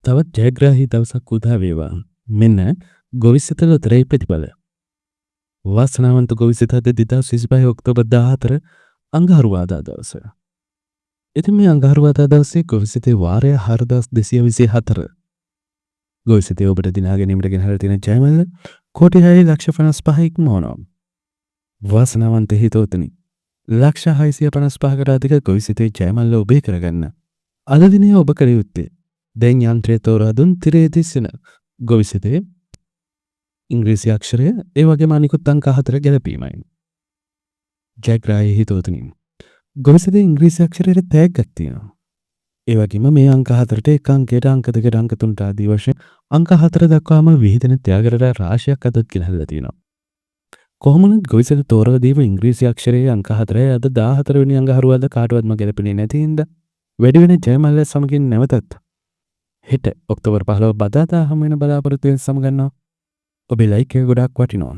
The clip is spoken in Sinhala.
තවත් ජයග්‍රාහී දවසක් උදා වේවා. මෙන්න ගොවිසිත ලොතරැයි ප්‍රතිඵල. වාසනාවන්ත ගොවිසිත අද 2025 ඔක්තෝබර් 14 අඟහරුවාදා දවස. ඉතින් මේ අඟහරුවාදා දවසේ ගොවිසිතේ වාරය 4224. ගොවිසිතේ ඔබට දිනා ගැනීමට ගෙනහැර තියෙන ජයමල්ල කෝටි 6,55,000 ඉක්මවනවා. වාසනාවන්ත හිතෝතනි. 6,655කට අධික ගොවිසිතේ ජයමල්ල ඔබේ කරගන්න. අද දිනේ ඔබ කළ යුත්තේ දැන් යන්ත්‍රය තෝරා දුන් තිරේ දිස්සෙන ගොවිසිතේ ඉංග්‍රීසි අක්ෂරය ඒ වගේම අනිකුත් අංක 4 ගැලපීමයි. ජයග්‍රාහී හිතෝතනි. ගොවිසිතේ ඉංග්‍රීසි අක්ෂරයට තෑග්ගක් තියෙනවා. ඒ වගේම මේ අංක 4ට එක අංකයට අංක 2ට අංක 3ට ආදී වශයෙන් අංක 4 දක්වාම විහිදෙන ත්‍යාගරට රාශියක් අදත් ගෙනහැල්ලා තියෙනවා. කොහොමද ගොවිසිත තෝරලා දීපු ඉංග්‍රීසි අක්ෂරයේ අංක 4 අද 14 වෙනි අඟහරුවාදා කාටවත්ම ගැලපෙන්නේ නැති හින්දා වැඩි වෙන ජයමල්ල සමගින් නැවතත් හෙට ඔක්තෝබර් 15 බදාදා හමු වෙන බලාපොරොත්තු වෙන සමගන්නවා. ඔබේ ලයික් එක ගොඩාක් වටිනවා.